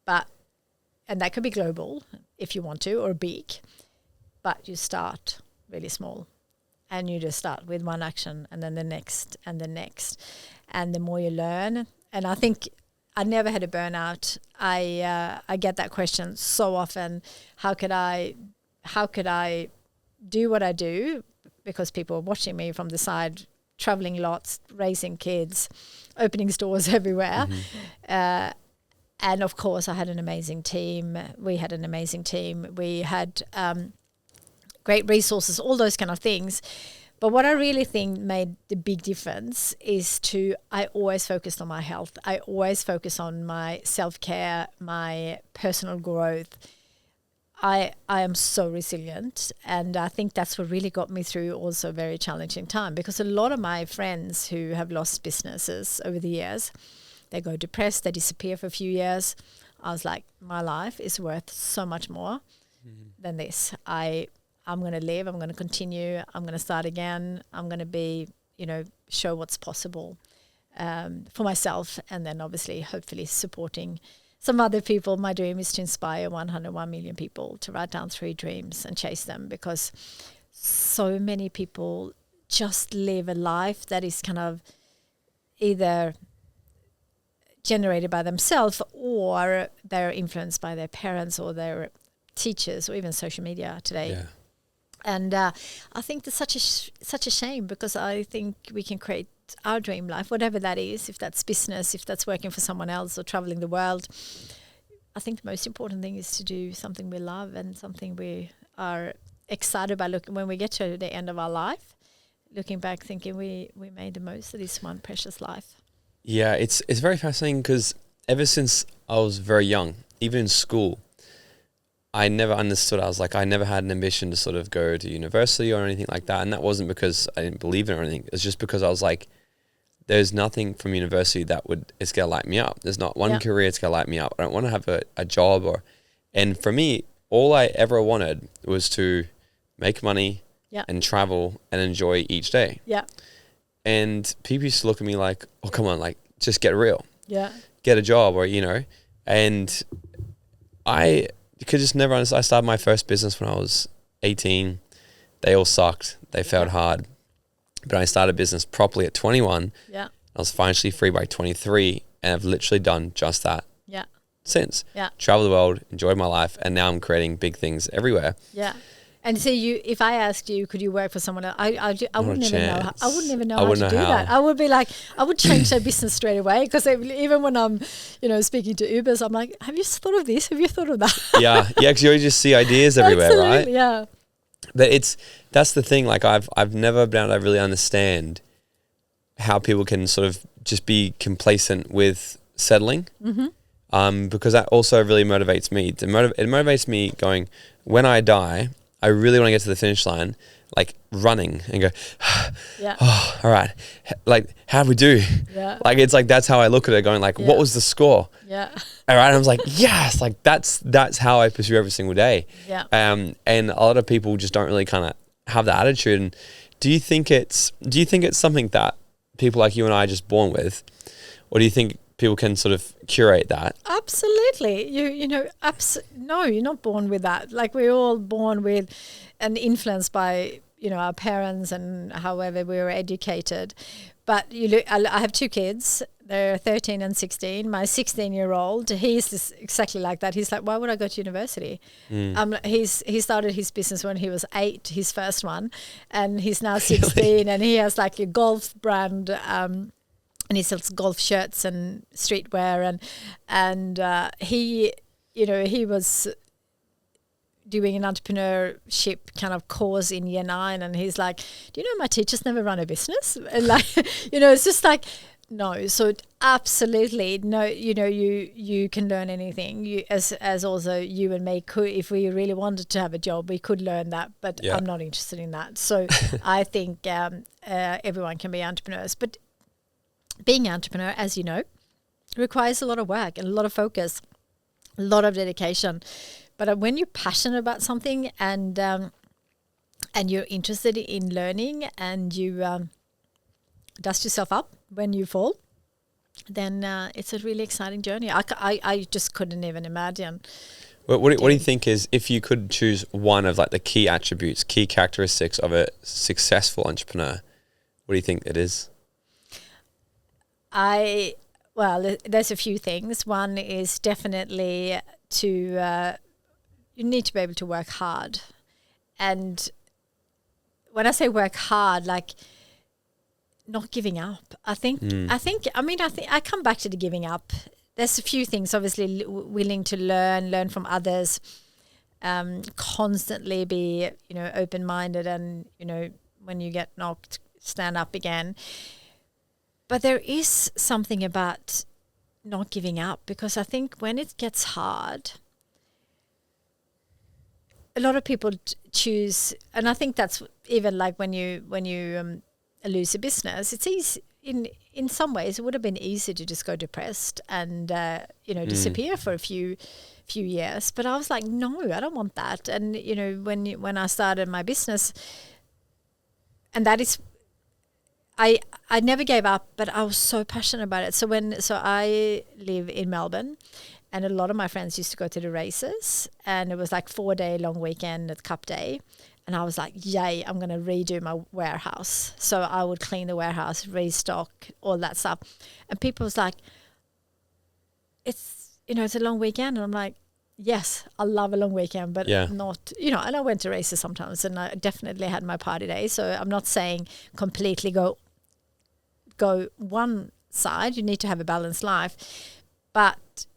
And that could be global if you want to, or big, but you start really small, and you just start with one action and then the next and the next. And the more you learn, and I think I never had a burnout. I get that question so often. How could I do what I do? Because people are watching me from the side, traveling lots, raising kids, opening stores everywhere. Mm-hmm. And of course, I had an amazing team. We had an amazing team. We had great resources, all those kind of things. But what I really think made the big difference is I always focused on my health. I always focus on my self-care, my personal growth. I am so resilient, and I think that's what really got me through also a very challenging time, because a lot of my friends who have lost businesses over the years, they go depressed, they disappear for a few years. I was like, my life is worth so much more than this. I'm going to live. I'm going to continue. I'm going to start again. I'm going to be, show what's possible for myself, and then obviously, hopefully, supporting some other people. My dream is to inspire 101 million people to write down 3 dreams and chase them, because so many people just live a life that is kind of either generated by themselves, or they're influenced by their parents or their teachers, or even social media today. Yeah. And I think that's such a shame, because I think we can create our dream life, whatever that is, if that's business, if that's working for someone else, or traveling the world. I think the most important thing is to do something we love and something we are excited about. When we get to the end of our life, looking back, thinking we made the most of this one precious life. Yeah, it's very fascinating, because ever since I was very young, even in school, I never understood. I was like, I never had an ambition to sort of go to university or anything like that. And that wasn't because I didn't believe in it or anything. It's just because I was like, there's nothing from university it's going to light me up. There's not one career that's going to light me up. I don't want to have a job and for me, all I ever wanted was to make money and travel and enjoy each day. Yeah. And people used to look at me like, oh, come on, like, just get real. Yeah. Get a job, or, and I could just never understand. I started my first business when I was 18. They all sucked. They failed hard. But I started a business properly at 21. Yeah. I was financially free by 23, and I've literally done just that. Yeah. Since. Yeah. Traveled the world, enjoyed my life, and now I'm creating big things everywhere. Yeah. And so if I asked you, could you work for someone else? I wouldn't even know. I wouldn't even know how to do that. I would be like, I would change their business straight away, because even when I'm, speaking to Ubers, I'm like, have you thought of this? Have you thought of that? Yeah, because you always just see ideas everywhere, absolutely, right? Yeah. But that's the thing. Like I've never been able to really understand how people can sort of just be complacent with settling. Mm-hmm. Because that also really motivates me. It motivates me going, when I die, I really want to get to the finish line, like running and go, oh, all right. Like, how'd we do? Yeah. Like, it's like, that's how I look at it, going like, what was the score? Yeah. All right. And I was like, yes, like that's how I pursue every single day. Yeah. And a lot of people just don't really kind of have that attitude. And do you think it's something that people like you and I are just born with, or do you think people can sort of curate that? Absolutely. No, you're not born with that. Like, we're all born with and influenced by, our parents and however we were educated. But I have 2 kids. They're 13 and 16. My 16-year-old, he's exactly like that. He's like, why would I go to university? He started his business when he was 8, his first one, and he's now 16, and he has like a golf brand, and he sells golf shirts and streetwear, and he was doing an entrepreneurship kind of course in year 9, and he's like, do you know my teachers never run a business? And like, it's just like, no. So absolutely no. You can learn anything. You as also you and me could, if we really wanted to have a job, we could learn that. But I'm not interested in that. So I think everyone can be entrepreneurs, but being an entrepreneur, as you know, requires a lot of work and a lot of focus, a lot of dedication. But when you're passionate about something and you're interested in learning, and you dust yourself up when you fall, then it's a really exciting journey. I just couldn't even imagine. What do you think is, if you could choose one of like the key attributes, key characteristics of a successful entrepreneur, what do you think it is? Well, there's a few things. One is definitely you need to be able to work hard. And when I say work hard, like not giving up. I come back to the giving up. There's a few things, obviously, willing to learn from others, constantly be, open-minded, and, when you get knocked, stand up again. But there is something about not giving up, because I think when it gets hard, a lot of people choose, and I think that's even like when you lose a business, it's in some ways it would have been easy to just go depressed and disappear for a few years. But I was like, no, I don't want that. And when I started my business, and that is, I never gave up, but I was so passionate about it. So I live in Melbourne, and a lot of my friends used to go to the races, and it was like 4-day long weekend at Cup Day. And I was like, yay, I'm going to redo my warehouse. So I would clean the warehouse, restock, all that stuff. And people was like, it's a long weekend. And I'm like, yes, I love a long weekend, but not, and I went to races sometimes, and I definitely had my party days. So I'm not saying completely go one side. You need to have a balanced life. But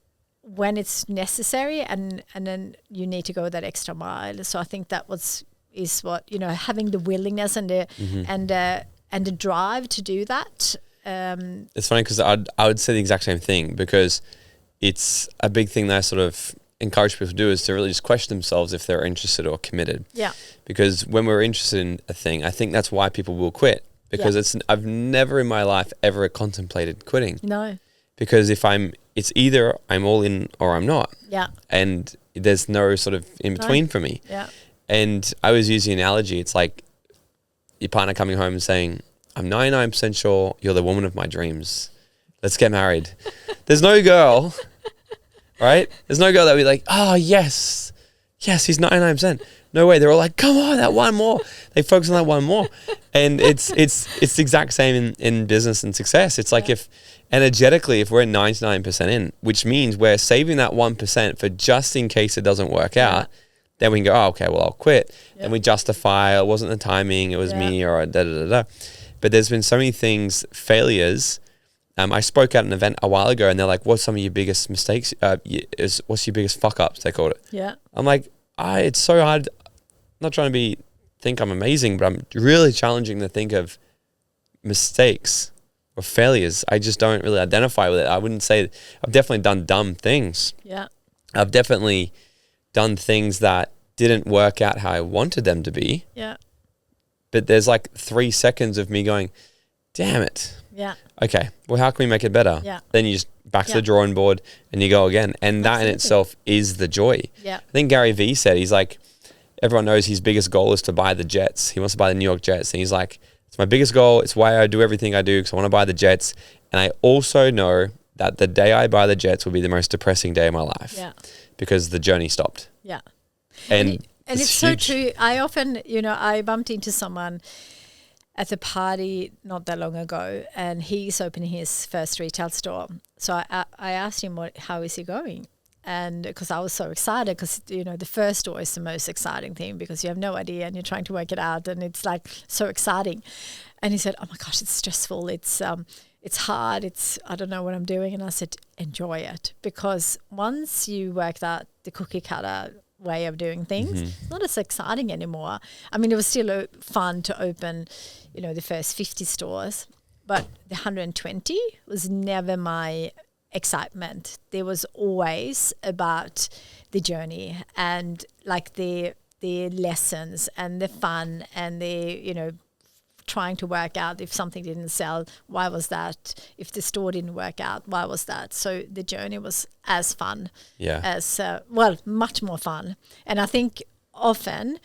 when it's necessary, and then you need to go that extra mile. So I think that is what having the willingness and the and the drive to do that. It's funny because I would say the exact same thing, because it's a big thing that I sort of encourage people to do, is to really just question themselves if they're interested or committed. Yeah. Because when we're interested in a thing, I think that's why people will quit, because I've never in my life ever contemplated quitting. No. Because it's either I'm all in or I'm not. Yeah. And there's no sort of in between for me. Yeah. And I was using the analogy. It's like your partner coming home and saying, I'm 99% sure you're the woman of my dreams. Let's get married. There's no girl, right? There's no girl that would be like, oh, yes, he's 99%. No way. They're all like, come on, that one more. They focus on that one more. And it's the exact same in business and success. It's like if energetically, if we're 99% in, which means we're saving that 1% for just in case it doesn't work out, then we can go, oh, okay, well, I'll quit. And we justify, it wasn't the timing, it was me, or da-da-da-da. But there's been so many things, failures. I spoke at an event a while ago, and they're like, what's some of your biggest mistakes? What's your biggest fuck-ups, they called it. Yeah. I'm like, it's so hard. I'm not trying to think I'm amazing, but I'm really challenging to think of mistakes or failures. I just don't really identify with it. I wouldn't say, I've definitely done dumb things. Yeah. I've definitely done things that didn't work out how I wanted them to be. Yeah. But there's like 3 seconds of me going, damn it. Yeah. Okay. Well, how can we make it better? Yeah. Then you just back to the drawing board and you go again. And that in itself is the joy. Yeah. I think Gary Vee said, he's like, everyone knows his biggest goal is to buy the Jets. He wants to buy the New York Jets. And he's like, it's my biggest goal. It's why I do everything I do, because I want to buy the Jets. And I also know that the day I buy the Jets will be the most depressing day of my life. Yeah. Because the journey stopped. Yeah. And it's so true. I often, I bumped into someone at a party not that long ago, and he's opening his first retail store. So I asked him, how is he going? And because I was so excited, because, the first store is the most exciting thing, because you have no idea and you're trying to work it out, and it's like so exciting. And he said, oh my gosh, it's stressful. It's hard. I don't know what I'm doing. And I said, enjoy it, because once you work out the cookie cutter way of doing things, it's not as exciting anymore. I mean, it was still fun to open, the first 50 stores, but the 120 was never my excitement. There was always about the journey and like the lessons and the fun and the, trying to work out if something didn't sell, why was that? If the store didn't work out, why was that? So the journey was as fun, as much more fun. And I think often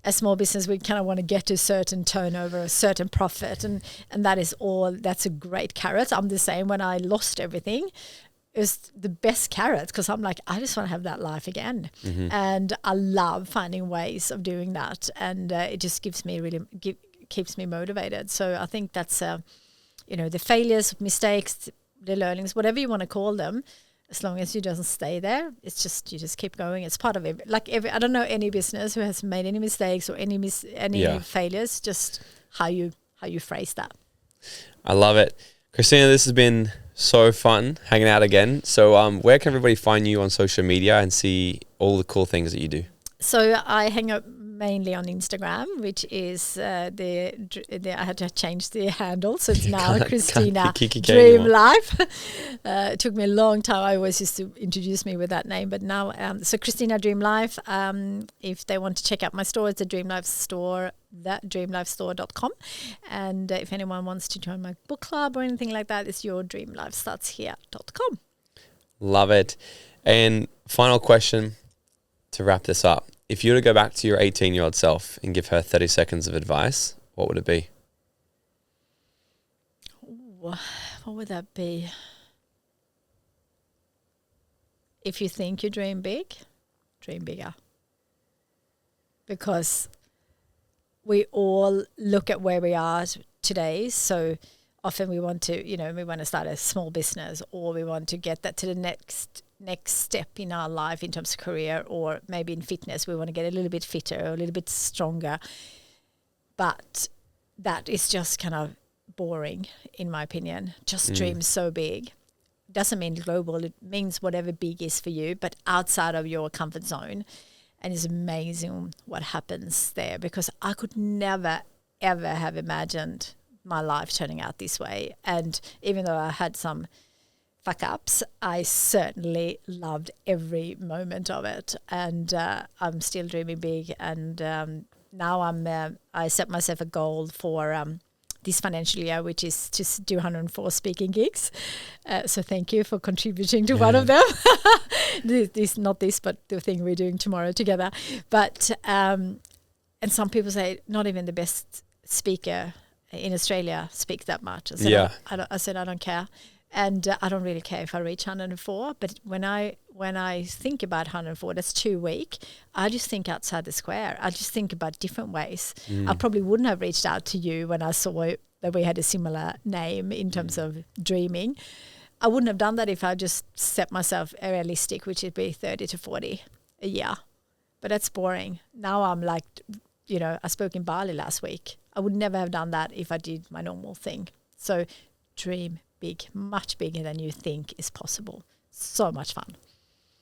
as small business, we kind of want to get to a certain turnover, a certain profit, and that's a great carrot. I'm the same. When I lost everything, it was the best carrot, because I'm like, I just want to have that life again. And I love finding ways of doing that, and it just keeps me motivated. So I think that's the failures, mistakes, the learnings, whatever you want to call them, as long as you doesn't stay there, it's just, you just keep going. It's part of it. I don't know any business who has made any mistakes or any failures, just how you phrase that. I love it. Kristina, this has been so fun hanging out again. So where can everybody find you on social media and see all the cool things that you do? So I hang up mainly on Instagram, which is I had to change the handle, so it's now Kristina kikki.K Dream anymore. Life. It took me a long time. I always used to introduce me with that name, but now so Kristina Dream Life. If they want to check out my store, it's the Dream Life store, thatdreamlifestore.com. And if anyone wants to join my book club or anything like that, it's yourdreamlifestartshere.com. Love it. And final question to wrap this up. If you were to go back to your 18-year-old self and give her 30 seconds of advice, what would it be? Ooh, what would that be? If you think you dream big, dream bigger. Because we all look at where we are today. So often we want to, we want to start a small business, or we want to get that to the next step in our life in terms of career, or maybe in fitness. We want to get a little bit fitter, or a little bit stronger. But that is just kind of boring, in my opinion. Just dream so big. Doesn't mean global. It means whatever big is for you, but outside of your comfort zone. And it's amazing what happens there, because I could never, ever have imagined my life turning out this way. And even though I had some fuck ups, I certainly loved every moment of it. And I'm still dreaming big. And now I set myself a goal for this financial year, which is to do 104 speaking gigs. So thank you for contributing to one of them. Not this, but the thing we're doing tomorrow together. But and some people say not even the best speaker in Australia speaks that much. I said I don't care. And I don't really care if I reach 104, but when I think about 104, that's too weak. I just think outside the square. I just think about different ways. I probably wouldn't have reached out to you when I saw that we had a similar name in terms of dreaming. I wouldn't have done that if I just set myself a realistic, which would be 30 to 40 a year. But that's boring. Now I'm like, I spoke in Bali last week. I would never have done that if I did my normal thing. So dream big, much bigger than you think is possible. So much fun.